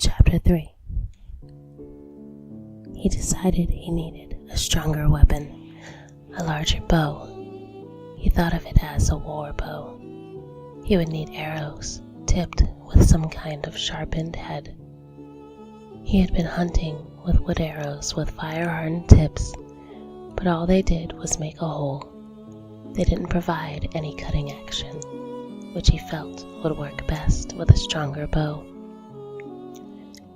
Chapter 3. He decided he needed a stronger weapon, a larger bow. He thought of it as a war bow. He would need arrows, tipped with some kind of sharpened head. He had been hunting with wood arrows with fire-hardened tips, but all they did was make a hole. They didn't provide any cutting action, which he felt would work best with a stronger bow.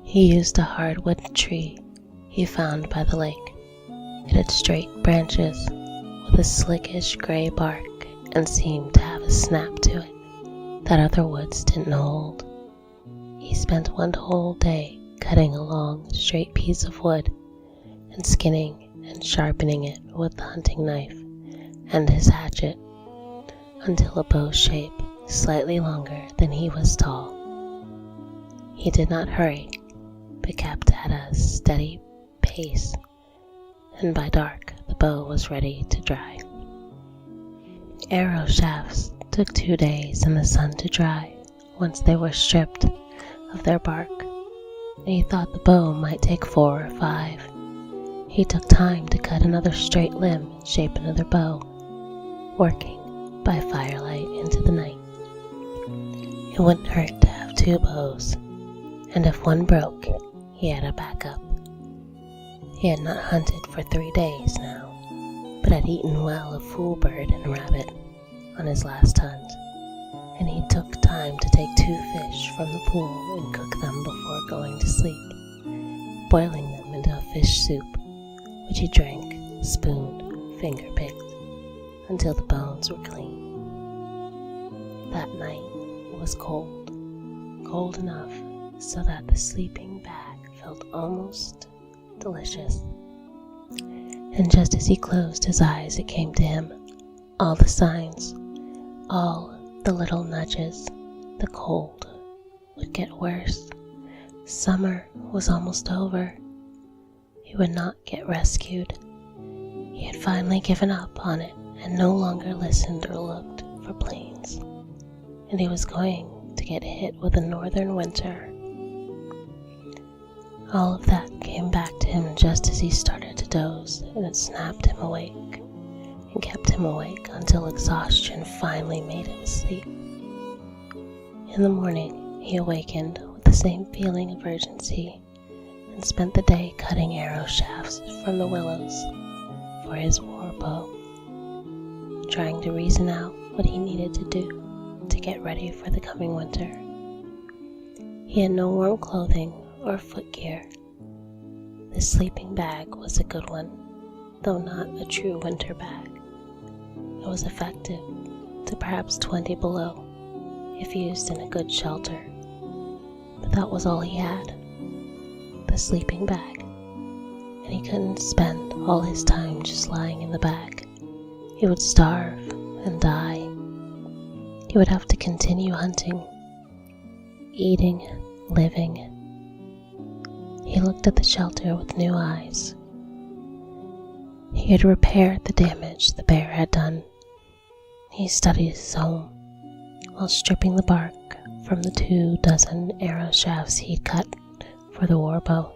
He used a hardwood tree he found by the lake. It had straight branches with a slickish gray bark and seemed to have a snap to it that other woods didn't hold. He spent one whole day cutting a long, straight piece of wood and skinning and sharpening it with the hunting knife and his hatchet until a bow shape slightly longer than he was tall. He did not hurry, but kept at a steady pace, and by dark the bow was ready to dry. Arrow shafts took 2 days in the sun to dry once they were stripped of their bark, and he thought the bow might take 4 or 5. He took time to cut another straight limb and shape another bow, working by firelight into the night. It wouldn't hurt to have 2 bows, and if one broke, he had a backup. He had not hunted for 3 days now, but had eaten well of fool bird and rabbit on his last hunt, and he took time to take 2 fish from the pool and cook them before going to sleep, boiling them into a fish soup, which he drank, spooned, finger-picked, until the bones were clean. That night it was cold enough so that the sleeping bag felt almost delicious. And just as he closed his eyes, it came to him, all the signs, all the little nudges. The cold would get worse. Summer was almost over. He would not get rescued. He had finally given up on it and no longer listened or looked for planes. And he was going to get hit with a northern winter. All of that came back to him just as he started to doze, and it snapped him awake and kept him awake until exhaustion finally made him sleep. In the morning, he awakened with the same feeling of urgency and spent the day cutting arrow shafts from the willows for his war bow, trying to reason out what he needed to do to get ready for the coming winter. He had no warm clothing or footgear. The sleeping bag was a good one, though not a true winter bag. It was effective to perhaps 20 below if used in a good shelter, but that was all he had, the sleeping bag, and he couldn't spend all his time just lying in the bag. He would starve and die. He would have to continue hunting, eating, living. He looked at the shelter with new eyes. He had repaired the damage the bear had done. He studied his home while stripping the bark from the 24 arrow shafts he'd cut for the war bow.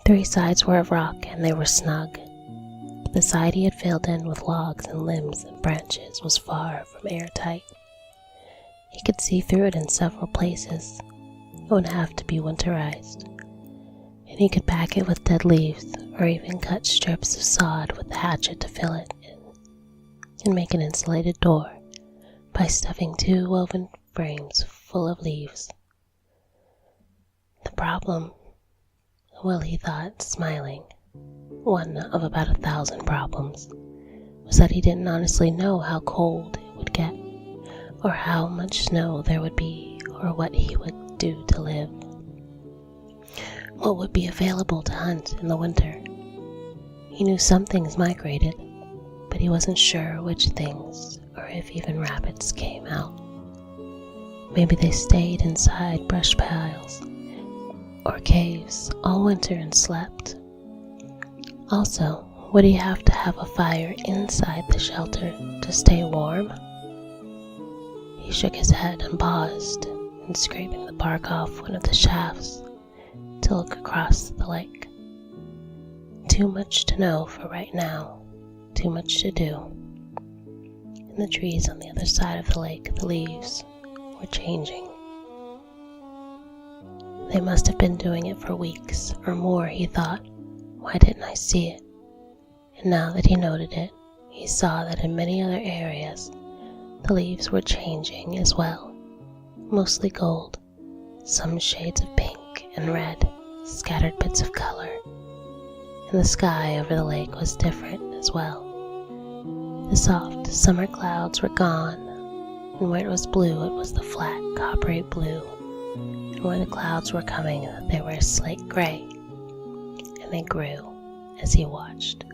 3 sides were of rock and they were snug. The side he had filled in with logs and limbs and branches was far from airtight. He could see through it in several places. It would have to be winterized, and he could pack it with dead leaves or even cut strips of sod with the hatchet to fill it in and make an insulated door by stuffing 2 woven frames full of leaves. The problem, well, he thought, smiling, one of about 1,000 problems, was that he didn't honestly know how cold it would get, or how much snow there would be, or what he would do to live. What would be available to hunt in the winter? He knew some things migrated, but he wasn't sure which things, or if even rabbits came out. Maybe they stayed inside brush piles or caves all winter and slept. Also, would he have to have a fire inside the shelter to stay warm? He shook his head and paused and scraping the bark off one of the shafts to look across the lake. Too much to know for right now, too much to do. In the trees on the other side of the lake, the leaves were changing. They must have been doing it for weeks or more, he thought. Why didn't I see it? And now that he noted it, he saw that in many other areas, the leaves were changing as well, mostly gold, some shades of pink and red, scattered bits of color. And the sky over the lake was different as well. The soft summer clouds were gone, and where it was blue, it was the flat, coppery blue. And where the clouds were coming, they were slate gray, and they grew as he watched.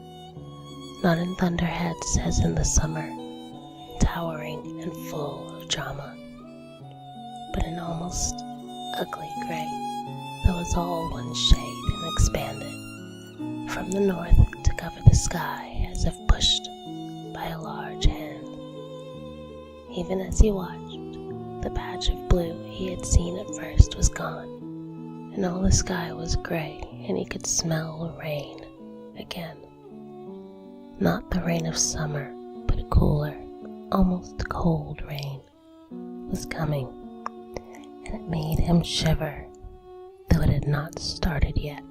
Not in thunderheads as in the summer, towering and full of drama, but in almost ugly gray that was all one shade and expanded from the north to cover the sky as if pushed by a large hand. Even as he watched, the patch of blue he had seen at first was gone, and all the sky was gray, and he could smell rain again. Not the rain of summer, but a cooler, almost cold rain was coming, and it made him shiver, though it had not started yet.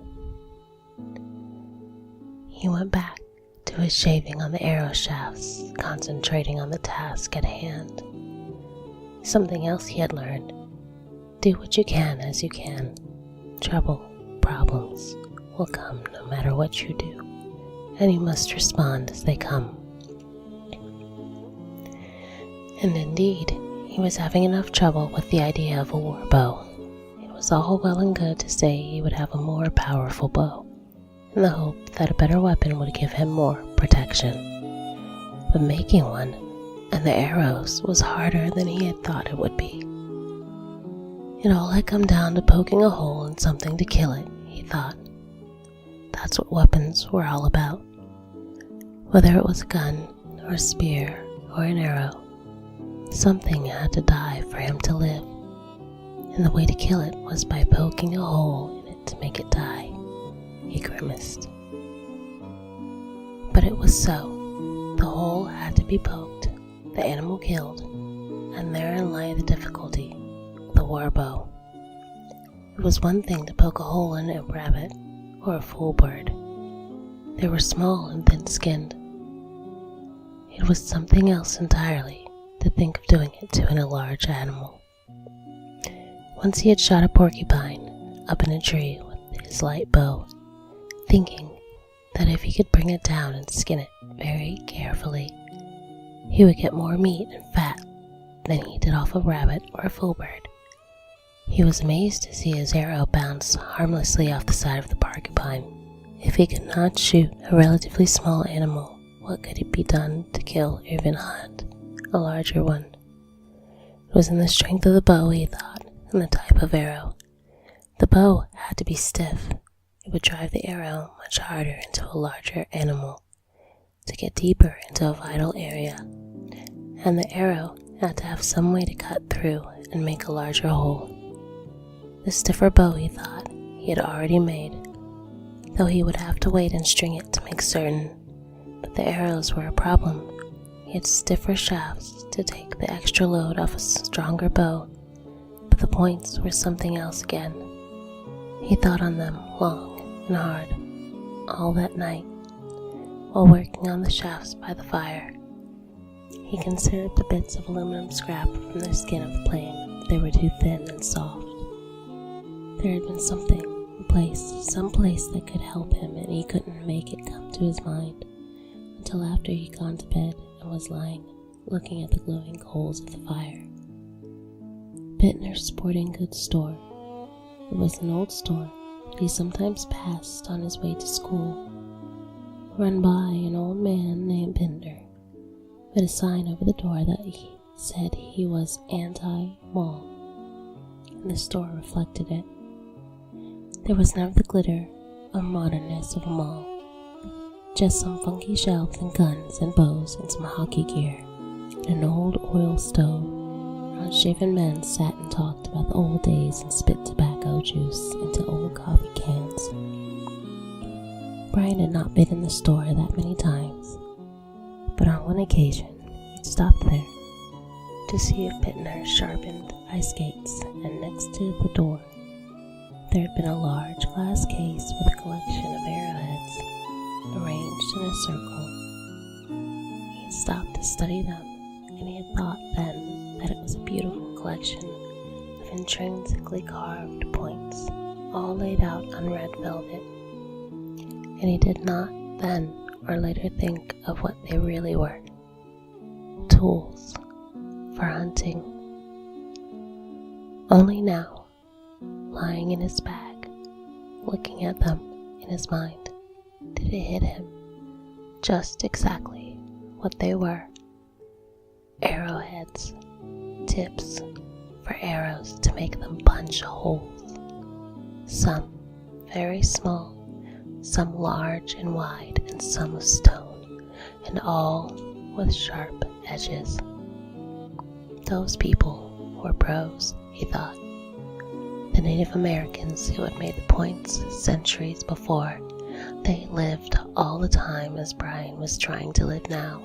He went back to his shaving on the arrow shafts, concentrating on the task at hand. Something else he had learned: do what you can as you can. Trouble, problems will come no matter what you do, and you must respond as they come. And indeed, he was having enough trouble with the idea of a war bow. It was all well and good to say he would have a more powerful bow, in the hope that a better weapon would give him more protection. But making one, and the arrows, was harder than he had thought it would be. It all had come down to poking a hole in something to kill it, he thought. That's what weapons were all about. Whether it was a gun, or a spear, or an arrow, something had to die for him to live, and the way to kill it was by poking a hole in it to make it die. He grimaced. But it was so. The hole had to be poked, the animal killed, and therein lay the difficulty, the war bow. It was one thing to poke a hole in a rabbit or a fool bird. They were small and thin-skinned. It was something else entirely to think of doing it to a large animal. Once he had shot a porcupine up in a tree with his light bow, thinking that if he could bring it down and skin it very carefully, he would get more meat and fat than he did off a rabbit or a fool bird. He was amazed to see his arrow bounce harmlessly off the side of the porcupine. If he could not shoot a relatively small animal, what could it be done to kill or even hunt a larger one? It was in the strength of the bow, he thought, and the type of arrow. The bow had to be stiff. It would drive the arrow much harder into a larger animal, to get deeper into a vital area, and the arrow had to have some way to cut through and make a larger hole. The stiffer bow, he thought, he had already made, though he would have to wait and string it to make certain. But the arrows were a problem. He had stiffer shafts to take the extra load off a stronger bow, but the points were something else again. He thought on them long and hard, all that night, while working on the shafts by the fire. He considered the bits of aluminum scrap from the skin of the plane. They were too thin and soft. There had been something, some place that could help him, and he couldn't make it come to his mind until after he'd gone to bed and was lying, looking at the glowing coals of the fire. Bittner's Sporting Goods Store. It was an old store that he sometimes passed on his way to school, run by an old man named Bittner, with a sign over the door that he said he was anti-mall, and the store reflected it. There was none of the glitter or modernness of a mall, just some funky shelves and guns and bows and some hockey gear, and an old oil stove unshaven men sat and talked about the old days and spit tobacco juice into old coffee cans. Brian had not been in the store that many times, but on one occasion he'd stopped there to see if Bittner sharpened ice skates, and next to the door there had been a large glass case with a collection of arrowheads arranged in a circle. He had stopped to study them, and he had thought then that it was a beautiful collection of intrinsically carved points, all laid out on red velvet. And he did not then or later think of what they really were: tools for hunting. Only now, lying in his bag, looking at them in his mind, did it hit him just exactly what they were: arrowheads, tips for arrows to make them punch holes, some very small, some large and wide, and some of stone, and all with sharp edges. Those people were pros, he thought. The Native Americans who had made the points centuries before. They lived all the time as Brian was trying to live now,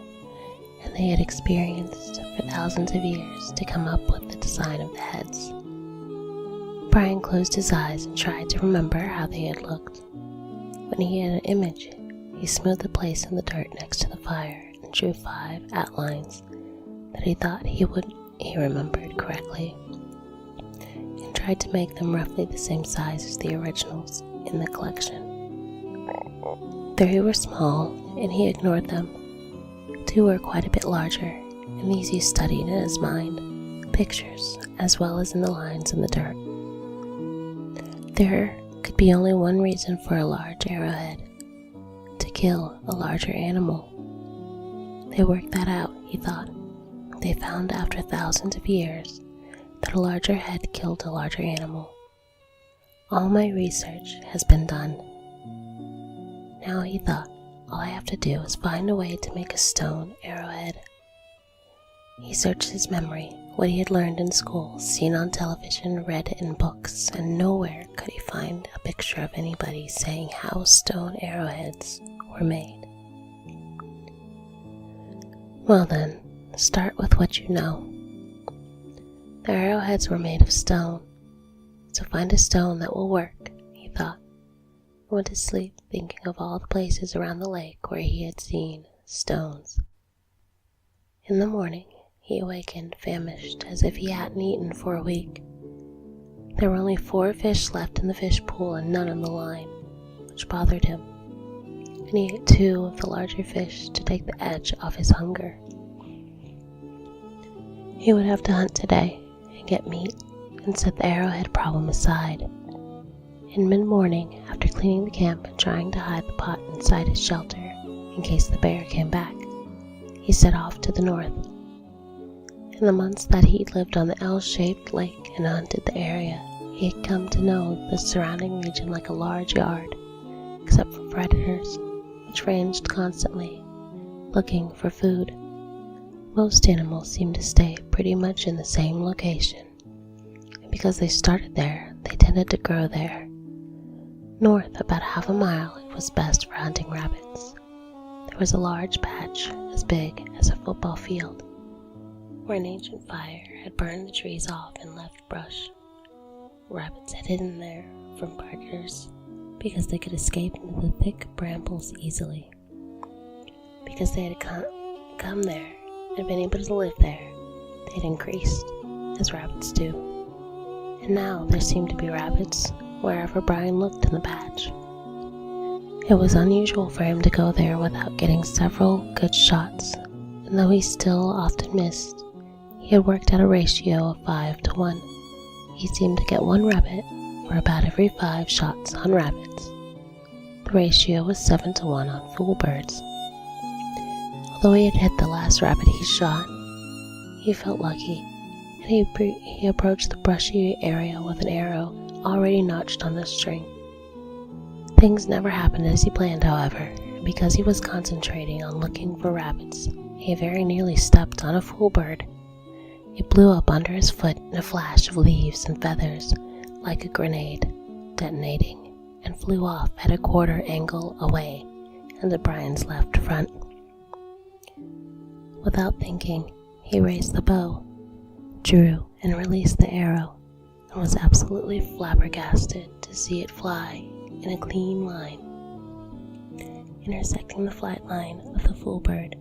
and they had experienced for thousands of years to come up with the design of the heads. Brian closed his eyes and tried to remember how they had looked. When he had an image, he smoothed the place in the dirt next to the fire and drew 5 outlines that he thought he remembered correctly, and tried to make them roughly the same size as the originals in the collection. 3 were small, and he ignored them. 2 were quite a bit larger, and these he studied in his mind, pictures as well as in the lines in the dirt. There could be only one reason for a large arrowhead: to kill a larger animal. They worked that out, he thought. They found after thousands of years that a larger head killed a larger animal. All my research has been done. Now, he thought, all I have to do is find a way to make a stone arrowhead. He searched his memory, what he had learned in school, seen on television, read in books, and nowhere could he find a picture of anybody saying how stone arrowheads were made. Well then, start with what you know. The arrowheads were made of stone, so find a stone that will work, he thought. He went to sleep thinking of all the places around the lake where he had seen stones. In the morning, he awakened famished as if he hadn't eaten for a week. There were only 4 fish left in the fish pool and none on the line, which bothered him, and he ate 2 of the larger fish to take the edge off his hunger. He would have to hunt today and get meat and set the arrowhead problem aside. In mid-morning, after cleaning the camp and trying to hide the pot inside his shelter in case the bear came back, he set off to the north. In the months that he'd lived on the L-shaped lake and hunted the area, he had come to know the surrounding region like a large yard, except for predators, which ranged constantly, looking for food. Most animals seemed to stay pretty much in the same location, and because they started there, they tended to grow there. North, about half a mile, it was best for hunting rabbits. There was a large patch as big as a football field, where an ancient fire had burned the trees off and left brush. Rabbits had hidden there from predators because they could escape into the thick brambles easily. Because they had come there and been able to live there, they had increased, as rabbits do. And now there seemed to be rabbits wherever Brian looked in the patch. It was unusual for him to go there without getting several good shots, and though he still often missed, he had worked out a ratio of 5 to 1. He seemed to get 1 rabbit for about every 5 shots on rabbits. The ratio was 7 to 1 on fool birds. Although he had hit the last rabbit he shot, he felt lucky, and he approached the brushy area with an arrow already notched on the string. Things never happened as he planned, however, and because he was concentrating on looking for rabbits, he very nearly stepped on a fool bird. It blew up under his foot in a flash of leaves and feathers, like a grenade, detonating, and flew off at a quarter angle away into Brian's left front. Without thinking, he raised the bow, drew and released the arrow, and was absolutely flabbergasted to see it fly in a clean line, intersecting the flight line of the fool bird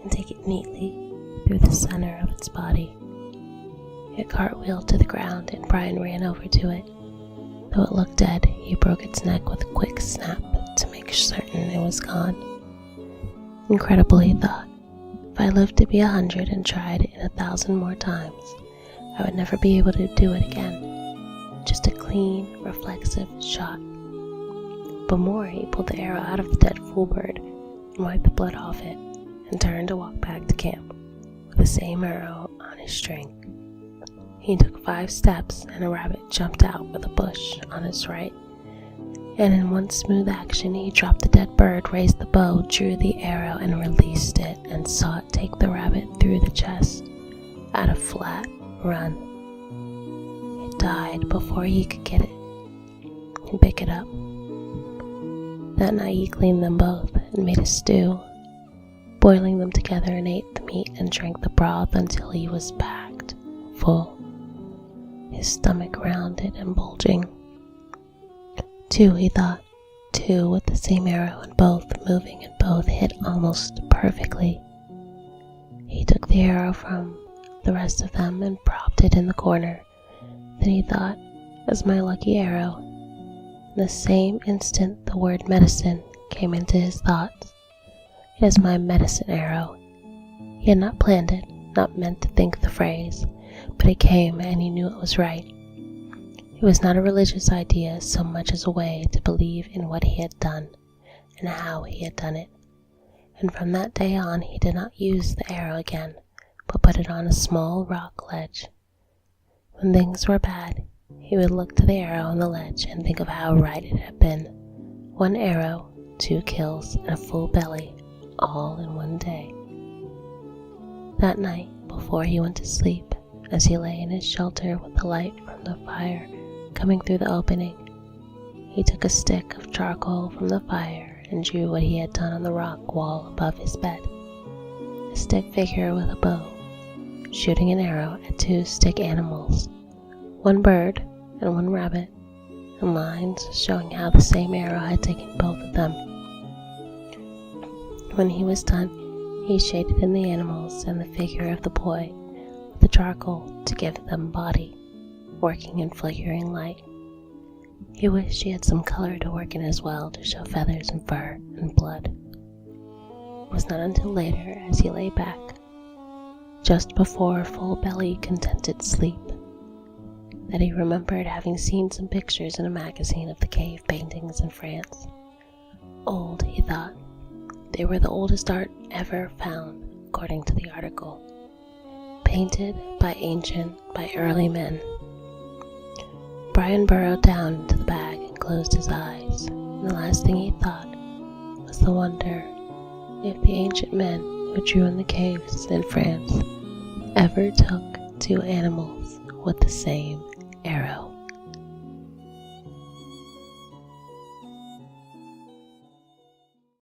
and take it neatly through the center of its body. It cartwheeled to the ground and Brian ran over to it. Though it looked dead, he broke its neck with a quick snap to make certain it was gone. Incredible, he thought. If I lived to be 100 and tried it 1,000 more times, I would never be able to do it again. Just a clean, reflexive shot. But more, he pulled the arrow out of the dead fool bird and wiped the blood off it and turned to walk back to camp with the same arrow on his string. He took 5 steps and a rabbit jumped out with a bush on his right. And in one smooth action, he dropped the dead bird, raised the bow, drew the arrow, and released it, and saw it take the rabbit through the chest at a flat run. It died before he could get it and pick it up. That night he cleaned them both and made a stew, boiling them together, and ate the meat and drank the broth until he was packed full, his stomach rounded and bulging. 2, he thought, 2 with the same arrow, and both moving and both hit almost perfectly. He took the arrow from the rest of them and propped it in the corner. Then he thought, "As my lucky arrow." In the same instant the word medicine came into his thoughts. "It is my medicine arrow." He had not planned it, not meant to think the phrase, but it came and he knew it was right. It was not a religious idea so much as a way to believe in what he had done and how he had done it. And from that day on he did not use the arrow again, but put it on a small rock ledge. When things were bad, he would look to the arrow on the ledge and think of how right it had been. 1 arrow, 2 kills, and a full belly, all in one day. That night, before he went to sleep, as he lay in his shelter with the light from the fire coming through the opening, he took a stick of charcoal from the fire and drew what he had done on the rock wall above his bed. A stick figure with a bow, shooting an arrow at 2 stick animals, 1 bird and 1 rabbit, and lines showing how the same arrow had taken both of them. When he was done, he shaded in the animals and the figure of the boy with the charcoal to give them body, working in flickering light. He wished he had some color to work in as well, to show feathers and fur and blood. It was not until later, as he lay back, just before full belly contented sleep, that he remembered having seen some pictures in a magazine of the cave paintings in France. Old, he thought. They were the oldest art ever found, according to the article. Painted by early men. Brian burrowed down into the bag and closed his eyes, and the last thing he thought was the wonder if the ancient men who drew in the caves in France ever took 2 animals with the same arrow.